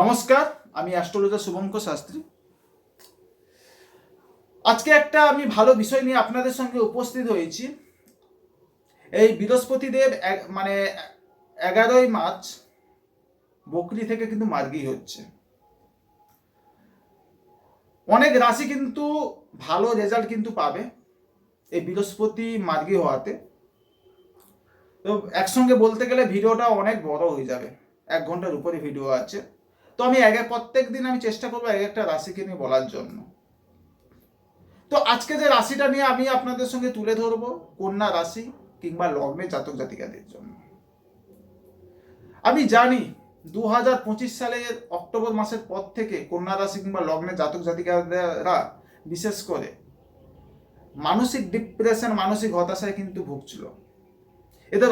নমস্কার, আমি অ্যাস্ট্রোলজার শুভঙ্কর শাস্ত্রী। আজকে একটা আমি ভালো বিষয় নিয়ে আপনাদের সঙ্গে উপস্থিত হয়েছি। এই বৃহস্পতিদেব মানে 11ই মার্চ বকরি থেকে কিন্তু মার্গী হচ্ছে। অনেক রাশি কিন্তু ভালো রেজাল্ট কিন্তু পাবে এই বৃহস্পতি মার্গী হওয়াতে। তো একসঙ্গে বলতে গেলে ভিডিওটা অনেক বড় হয়ে যাবে, 1 ঘন্টার উপরে ভিডিও আছে। তো আমি প্রত্যেক দিন আমি চেষ্টা করবো এক একটা রাশিকে নিয়ে বলার জন্য। তো আজকে যে রাশিটা নিয়ে আমি আপনাদের সঙ্গে তুলে ধরবো, কন্যা রাশি কিংবা লগ্নের জাতক জাতিকাদের জন্য। আমি জানি 2025 সালের অক্টোবর মাসের পর থেকে কন্যা রাশি কিংবা লগ্নের জাতক জাতিকারা বিশেষ করে মানসিক ডিপ্রেশন, মানসিক হতাশায় কিন্তু ভুগছিল। এদের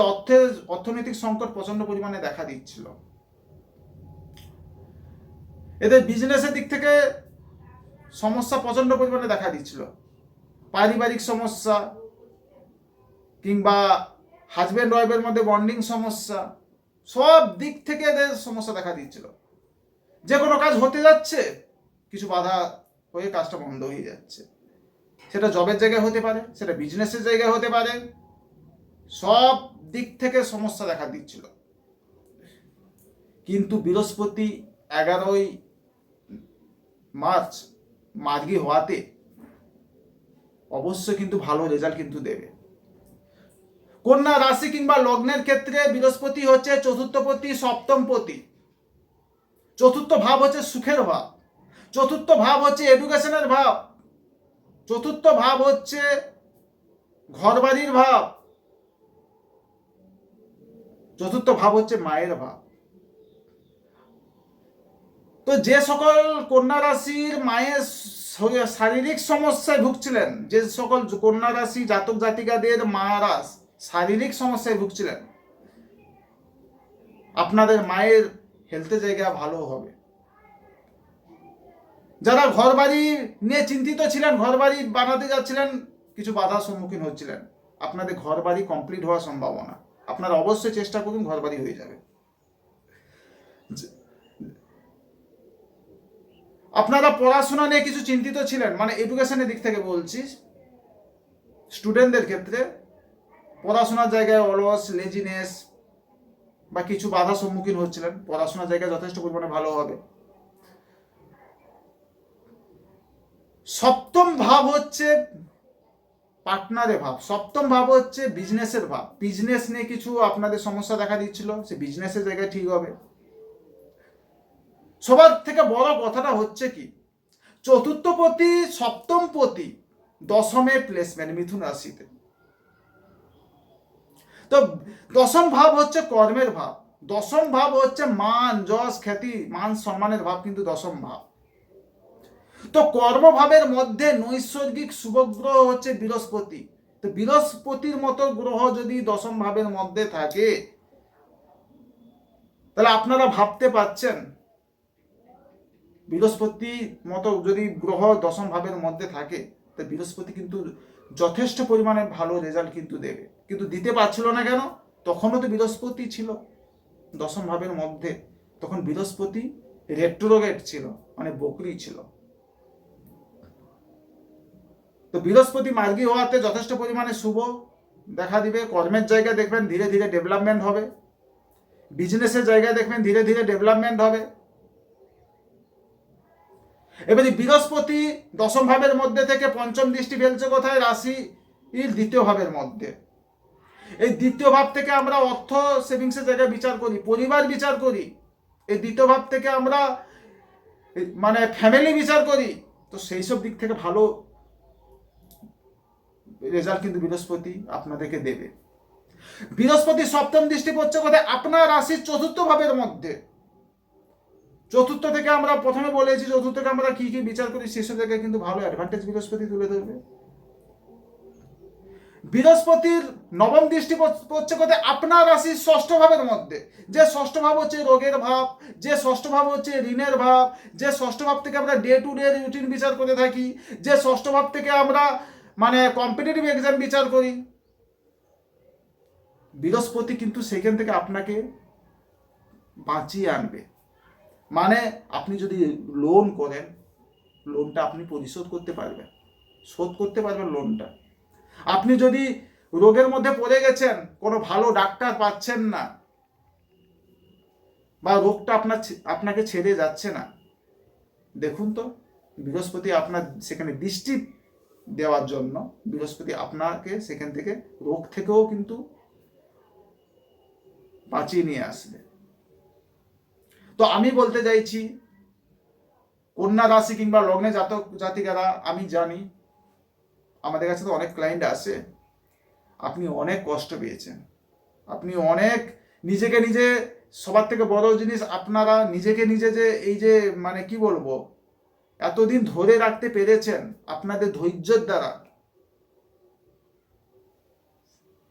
অর্থনৈতিক সংকট প্রচন্ড পরিমাণে দেখা দিচ্ছিল। এদের বিজনেসের দিক থেকে সমস্যা প্রচন্ড পরিমাণে দেখা দিচ্ছিল। পারিবারিক সমস্যা কিংবা হাজব্যান্ড ওয়াইফের মধ্যে বন্ডিং সমস্যা, সব দিক থেকে এদের সমস্যা দেখা দিচ্ছিল। যে কোনো কাজ হতে যাচ্ছে, কিছু বাধা হয়ে কাজটা বন্ধ হয়ে যাচ্ছে। সেটা জবের জায়গায় হতে পারে, সেটা বিজনেসের জায়গায় হতে পারে, সব দিক থেকে সমস্যা দেখা দিচ্ছিল। কিন্তু বৃহস্পতি 11ই মার্চ মার্গী হওয়াতে অবশ্যই কিন্তু ভালো রেজাল্ট কিন্তু দেবে। কন্যা রাশি কিংবা লগ্নের ক্ষেত্রে বৃহস্পতি হচ্ছে চতুর্থপতি, সপ্তমপতি। চতুর্থ ভাব হচ্ছে সুখের ভাব, চতুর্থ ভাব হচ্ছে এডুকেশনের ভাব, চতুর্থ ভাব হচ্ছে ঘরবাড়ির ভাব, চতুর্থ ভাব হচ্ছে মায়ের ভাব। তো যে সকল কন্যা রাশির মায়ের শারীরিক সমস্যায় ভুগছিলেন, যে সকল কন্যা রাশি জাতক জাতিকাদের মারা শারীরিক সমস্যায় ভুগছিলেন, আপনাদের মায়ের হেলথের জায়গা ভালো হবে। যারা ঘর বাড়ি নিয়ে চিন্তিত ছিলেন, ঘর বাড়ি বানাতে যাচ্ছিলেন, কিছু বাধার সম্মুখীন হচ্ছিলেন, আপনাদের ঘর বাড়ি কমপ্লিট হওয়ার সম্ভাবনা। আপনারা অবশ্যই চেষ্টা করুন, ঘর বাড়ি হয়ে যাবে। আপনারা পড়াশোনা নিয়ে কিছু চিন্তিত ছিলেন, মানে এডুকেশনের দিক থেকে বলছি, স্টুডেন্টদের ক্ষেত্রে পড়াশোনার জায়গায় অলস, লেজিনেস বা কিছু বাধার সম্মুখীন হচ্ছিলেন, পড়াশোনার জায়গায় যথেষ্ট পরিমাণে ভালো হবে। সপ্তম ভাব হচ্ছে পার্টনারের ভাব, সপ্তম ভাব হচ্ছে বিজনেসের ভাব। বিজনেস নিয়ে কিছু আপনাদের সমস্যা দেখা দিচ্ছিল, সে বিজনেসের জায়গায় ঠিক হবে। সবার থেকে বড় কথাটা হচ্ছে কি, চতুর্থপতি সপ্তমপতি দশমে প্লেসমেন্ট মিথুন রাশিতে। তো দশম ভাব হচ্ছে কর্মের ভাব, দশম ভাব হচ্ছে মান, যশ, খ্যাতি, মান সম্মানের ভাব, কিন্তু দশম ভাব। তো কর্মভাবের মধ্যে নৈসর্গিক শুভগ্রহ হচ্ছে বৃহস্পতি। তো বৃহস্পতির মতো গ্রহ যদি দশম ভাবের মধ্যে থাকে, তাহলে আপনারা ভাবতে পারছেন, বৃহস্পতি মতো যদি গ্রহ দশম ভাবের মধ্যে থাকে, তো বৃহস্পতি কিন্তু যথেষ্ট পরিমাণে ভালো রেজাল্ট কিন্তু দেবে। কিন্তু দিতে পারছিল না কেন? তখনও তো বৃহস্পতি ছিল দশম ভাবের মধ্যে, তখন বৃহস্পতি রেট্রোগেট ছিল, মানে বকরি ছিল। তো বৃহস্পতি মার্গী হওয়াতে যথেষ্ট পরিমাণে শুভ দেখা দিবে। কর্মের জায়গায় দেখবেন ধীরে ধীরে ডেভেলপমেন্ট হবে, বিজনেসের জায়গায় দেখবেন ধীরে ধীরে ডেভেলপমেন্ট হবে। এবারে বৃহস্পতি দশম ভাবের মধ্যে থেকে পঞ্চম দৃষ্টি ফেলছে কোথায়? রাশির দ্বিতীয় ভাবের মধ্যে। এই দ্বিতীয় ভাব থেকে আমরা অর্থ সেভিংসের জায়গায় বিচার করি, পরিবার বিচার করি। এই দ্বিতীয় ভাব থেকে আমরা মানে ফ্যামিলি বিচার করি। তো সেই সব দিক থেকে ভালো রেজাল্ট কিন্তু বৃহস্পতি আপনাদেরকে দেবে। বৃহস্পতি সপ্তম দৃষ্টি পড়ছে কোথায়? আপনার রাশির চতুর্থ ভাবের মধ্যে। চতুর্থ থেকে আমরা প্রথমে বলেছি, চতুর্থ থেকে আমরা কি কি বিচার করি, সেসব জায়গায় কিন্তু ভালো অ্যাডভান্টেজ বৃহস্পতি তুলে ধরবে। বৃহস্পতির নবম দৃষ্টি পড়ছে কোথায়? আপনার রাশির ষষ্ঠ ভাবের মধ্যে। যে ষষ্ঠ ভাব হচ্ছে রোগের ভাব, যে ষষ্ঠ ভাব হচ্ছে ঋণের ভাব, যে ষষ্ঠ ভাব থেকে আমরা ডে টু ডে রুটিন বিচার করে থাকি, যে ষষ্ঠ ভাব থেকে আমরা মানে কম্পিটিটিভ এক্সাম বিচার করি। বৃহস্পতি কিন্তু সেখান থেকে আপনাকে বাঁচিয়ে আনবে। মানে আপনি যদি লোন করেন, লোনটা আপনি পরিশোধ করতে পারবেন, শোধ করতে পারবেন লোনটা। আপনি যদি রোগের মধ্যে পড়ে গেছেন, কোনো ভালো ডাক্তার পাচ্ছেন না, বা রোগটা আপনাকে ছেড়ে যাচ্ছে না, দেখুন তো বৃহস্পতি আপনার সেখানে দৃষ্টি দেওয়ার জন্য বৃহস্পতি আপনাকে সেখান থেকে রোগ থেকেও কিন্তু বাঁচিয়ে নিয়ে আসবে। তো আমি বলতে চাইছি, কন্যা রাশি কিংবা লগ্নে জাতক জাতিকারা, আমি জানি আমাদের কাছে তো অনেক ক্লায়েন্ট আসে, আপনি অনেক কষ্ট পেয়েছেন, আপনি অনেক নিজেকে নিজে, সবার থেকে বড় জিনিস আপনারা নিজেকে নিজে যে এই যে মানে কি বলবো, এতদিন ধরে রাখতে পেরেছেন আপনাদের ধৈর্যের দ্বারা,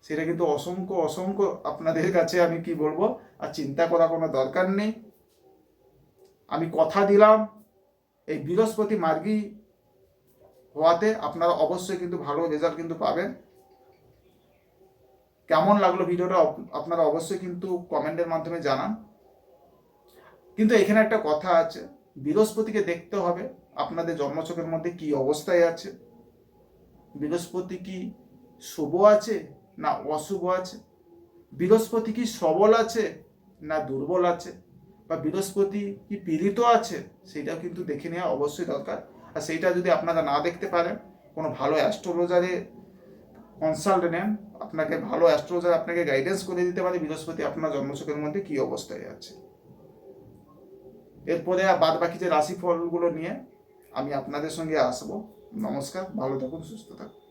সেটা কিন্তু অসংখ্য অসংখ্য আপনাদের কাছে আমি কি বলবো, আর চিন্তা করা কোনো দরকার নেই। আমি কথা দিলাম এই বৃহস্পতি মার্গী হওয়াতে আপনারা অবশ্যই কিন্তু ভালো রেজাল্ট কিন্তু পাবেন। কেমন লাগলো ভিডিওটা আপনারা অবশ্যই কিন্তু কমেন্টের মাধ্যমে জানান। কিন্তু এখানে একটা কথা আছে, বৃহস্পতিকে দেখতে হবে আপনাদের জন্মছকের মধ্যে কি অবস্থায় আছে, বৃহস্পতি কি শুভ আছে না অশুভ আছে, বৃহস্পতি কি সবল আছে না দুর্বল আছে, বা বৃহস্পতি কি পীড়িত আছে, সেটাও কিন্তু দেখে নেওয়া অবশ্যই দরকার। আর সেইটা যদি আপনারা না দেখতে পারেন, কোনো ভালো অ্যাস্ট্রোলজারে কনসাল্ট নেন, আপনাকে ভালো অ্যাস্ট্রোলজার আপনাকে গাইডেন্স করে দিতে পারে বৃহস্পতি আপনার জন্মছকের মধ্যে কি অবস্থায় আছে। এরপরে বাদ বাকি যে রাশিফলগুলো নিয়ে আমি আপনাদের সঙ্গে আসবো। নমস্কার, ভালো থাকুন, সুস্থ থাকুন।